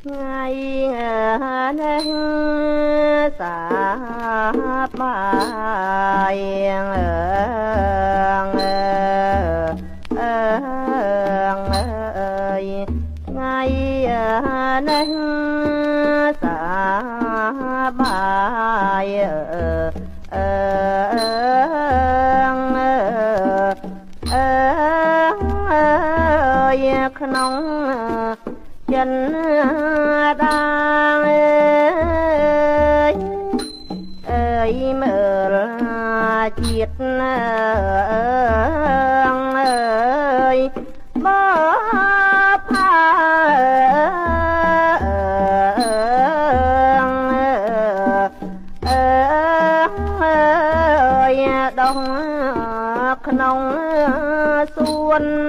ngày nay xa bài ơi ngày nay xa bài ơi không chân đang ơi mở chiết ơi bó pha ơi đông không xuân